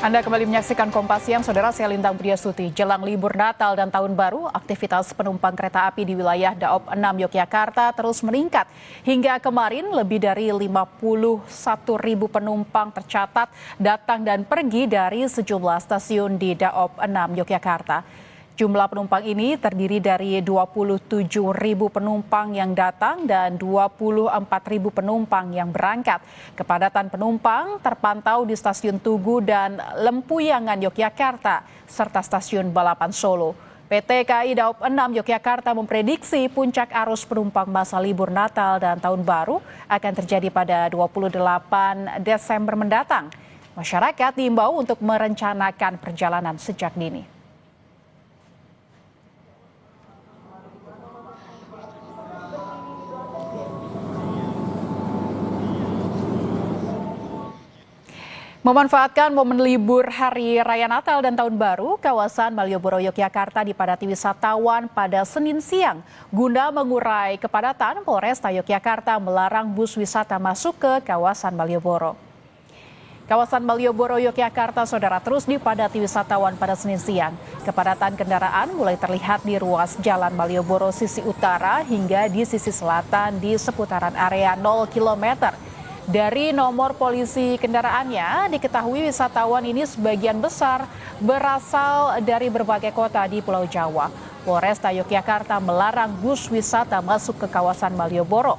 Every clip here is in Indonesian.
Anda kembali menyaksikan Kompas Siang, Saudara. Saya Lintang Priastuti. Jelang libur Natal dan Tahun Baru, aktivitas penumpang kereta api di wilayah Daop 6 Yogyakarta terus meningkat. Hingga kemarin lebih dari 51.000 penumpang tercatat datang dan pergi dari sejumlah stasiun di Daop 6 Yogyakarta. Jumlah penumpang ini terdiri dari 27.000 penumpang yang datang dan 24.000 penumpang yang berangkat. Kepadatan penumpang terpantau di Stasiun Tugu dan Lempuyangan Yogyakarta serta Stasiun Balapan Solo. PT KAI Daop 6 Yogyakarta memprediksi puncak arus penumpang masa libur Natal dan Tahun Baru akan terjadi pada 28 Desember mendatang. Masyarakat diimbau untuk merencanakan perjalanan sejak dini. Memanfaatkan momen libur Hari Raya Natal dan Tahun Baru, kawasan Malioboro Yogyakarta dipadati wisatawan pada Senin siang. Guna mengurai kepadatan, Polresta Yogyakarta melarang bus wisata masuk ke kawasan Malioboro. Kawasan Malioboro Yogyakarta, Saudara, terus dipadati wisatawan pada Senin siang. Kepadatan kendaraan mulai terlihat di ruas Jalan Malioboro sisi utara hingga di sisi selatan di seputaran area 0 km. Dari nomor polisi kendaraannya, diketahui wisatawan ini sebagian besar berasal dari berbagai kota di Pulau Jawa. Polresta Yogyakarta melarang bus wisata masuk ke kawasan Malioboro.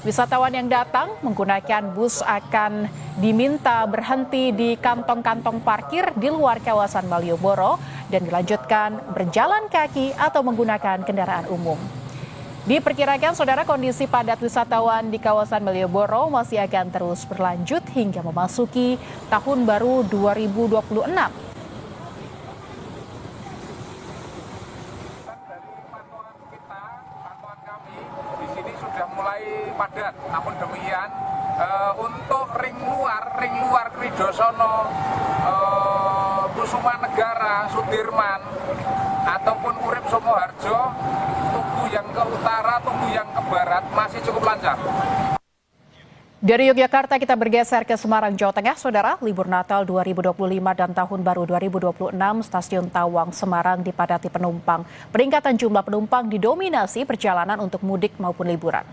Wisatawan yang datang menggunakan bus akan diminta berhenti di kantong-kantong parkir di luar kawasan Malioboro dan dilanjutkan berjalan kaki atau menggunakan kendaraan umum. Diperkirakan, Saudara, kondisi padat wisatawan di kawasan Malioboro masih akan terus berlanjut hingga memasuki Tahun Baru 2026. Pantauan kami di sini sudah mulai padat. Namun demikian, untuk ring luar Kridosono, Kusuma Negara, Sudirman, ataupun Urip Sumoharjo, Tugu yang ke utara, Tugu yang ke barat masih cukup lancar. Dari Yogyakarta kita bergeser ke Semarang, Jawa Tengah, Saudara. Libur Natal 2025 dan Tahun Baru 2026, Stasiun Tawang, Semarang dipadati penumpang. Peningkatan jumlah penumpang didominasi perjalanan untuk mudik maupun liburan.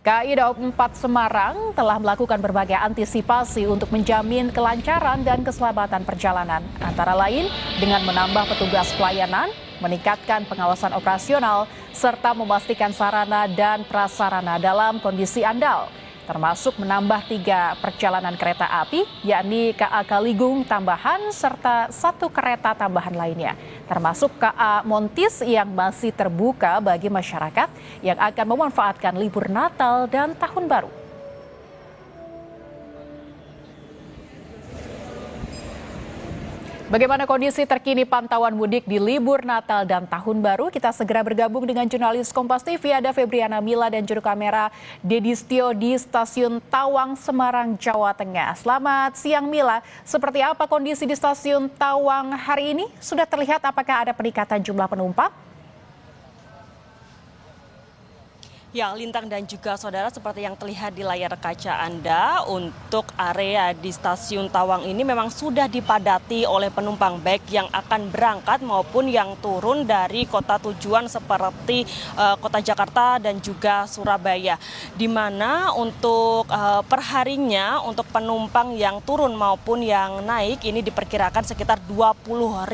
KAI Daop 4 Semarang telah melakukan berbagai antisipasi untuk menjamin kelancaran dan keselamatan perjalanan. Antara lain dengan menambah petugas pelayanan, meningkatkan pengawasan operasional, serta memastikan sarana dan prasarana dalam kondisi andal. Termasuk menambah 3 perjalanan kereta api, yakni KA Kaligung tambahan serta 1 kereta tambahan lainnya. Termasuk KA Montis yang masih terbuka bagi masyarakat yang akan memanfaatkan libur Natal dan Tahun Baru. Bagaimana kondisi terkini pantauan mudik di libur Natal dan Tahun Baru? Kita segera bergabung dengan jurnalis Kompas TV, ada Febriana Mila dan juru kamera Dedi Stio di Stasiun Tawang, Semarang, Jawa Tengah. Selamat siang, Mila. Seperti apa kondisi di Stasiun Tawang hari ini? Sudah terlihat apakah ada peningkatan jumlah penumpang? Ya, Lintang dan juga Saudara, seperti yang terlihat di layar kaca Anda, untuk area di Stasiun Tawang ini memang sudah dipadati oleh penumpang baik yang akan berangkat maupun yang turun dari kota tujuan seperti kota Jakarta dan juga Surabaya. Di mana untuk perharinya untuk penumpang yang turun maupun yang naik ini diperkirakan sekitar 20.000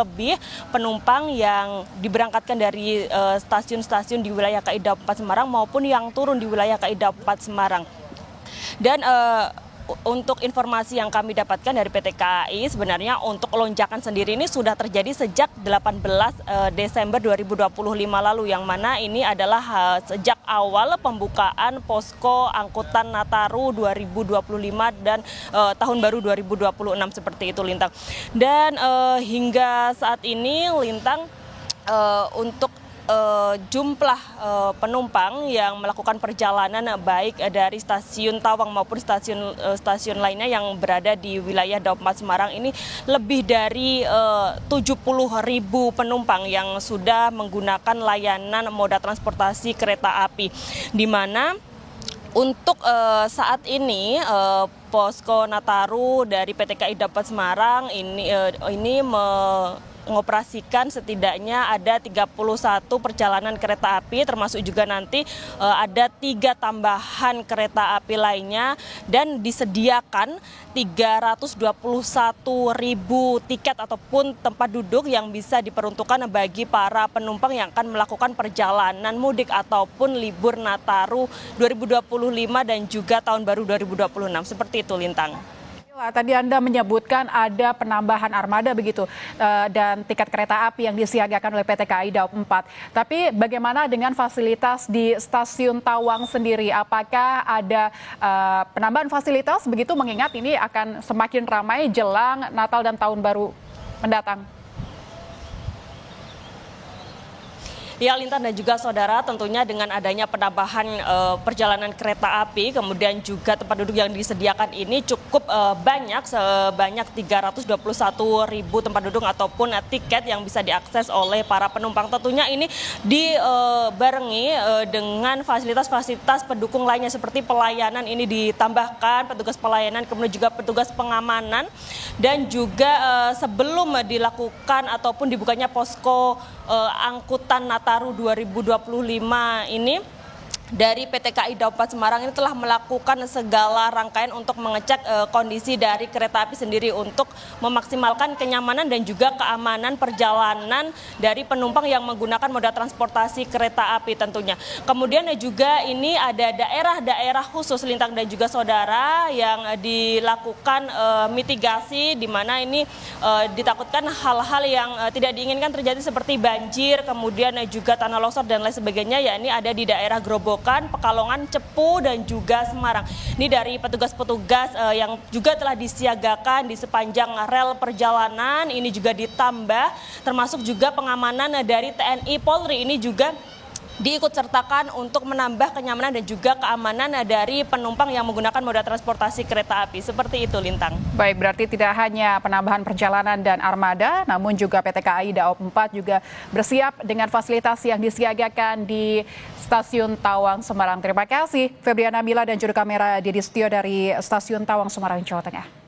lebih penumpang yang diberangkatkan dari stasiun-stasiun di wilayah KAI Daop 4 Semarang maupun yang turun di wilayah KAI Daop 4 Semarang. Dan untuk informasi yang kami dapatkan dari PT KAI, sebenarnya untuk lonjakan sendiri ini sudah terjadi sejak 18 Desember 2025 lalu, yang mana ini adalah sejak awal pembukaan posko angkutan Nataru 2025 dan Tahun Baru 2026 seperti itu, Lintang. Dan hingga saat ini, Lintang, untuk jumlah penumpang yang melakukan perjalanan baik dari Stasiun Tawang maupun stasiun lainnya yang berada di wilayah Daop 4 Semarang ini lebih dari 70.000 penumpang yang sudah menggunakan layanan moda transportasi kereta api, di mana untuk saat ini posko Nataru dari PT KAI Daob 4 Semarang ini mengoperasikan setidaknya ada 31 perjalanan kereta api, termasuk juga nanti ada 3 tambahan kereta api lainnya, dan disediakan 321.000 tiket ataupun tempat duduk yang bisa diperuntukkan bagi para penumpang yang akan melakukan perjalanan mudik ataupun libur Nataru 2025 dan juga tahun baru 2026. Seperti itu, Lintang. Tadi Anda menyebutkan ada penambahan armada begitu dan tiket kereta api yang disiagakan oleh PT KAI Daob 4. Tapi bagaimana dengan fasilitas di stasiun Tawang sendiri? Apakah ada penambahan fasilitas begitu mengingat ini akan semakin ramai jelang Natal dan Tahun Baru mendatang? Ya, Lintan dan juga saudara, tentunya dengan adanya penambahan perjalanan kereta api, kemudian juga tempat duduk yang disediakan ini cukup banyak, sebanyak 321.000 tempat duduk ataupun tiket yang bisa diakses oleh para penumpang. Tentunya ini dibarengi dengan fasilitas-fasilitas pendukung lainnya seperti pelayanan ini ditambahkan, petugas pelayanan, kemudian juga petugas pengamanan, dan juga sebelum dilakukan ataupun dibukanya posko angkutan Nataru 2025 ini, dari PT KAI Daob 4 Semarang ini telah melakukan segala rangkaian untuk mengecek kondisi dari kereta api sendiri untuk memaksimalkan kenyamanan dan juga keamanan perjalanan dari penumpang yang menggunakan moda transportasi kereta api tentunya. Kemudian juga ini ada daerah-daerah khusus, Lintang dan juga saudara, yang dilakukan mitigasi, di mana ini ditakutkan hal-hal yang tidak diinginkan terjadi seperti banjir, kemudian juga tanah longsor dan lain sebagainya, yakni ada di daerah Grobogan, Pekalongan, Cepu, dan juga Semarang. Ini dari petugas-petugas yang juga telah disiagakan di sepanjang rel perjalanan, ini juga ditambah, termasuk juga pengamanan dari TNI Polri ini juga diikut sertakan untuk menambah kenyamanan dan juga keamanan dari penumpang yang menggunakan moda transportasi kereta api. Seperti itu, Lintang. Baik, berarti tidak hanya penambahan perjalanan dan armada, namun juga PT KAI Daob 4 juga bersiap dengan fasilitas yang disiagakan di Stasiun Tawang Semarang. Terima kasih Febriana Mila dan juru kamera Didi Setio dari Stasiun Tawang Semarang, Jawa Tengah.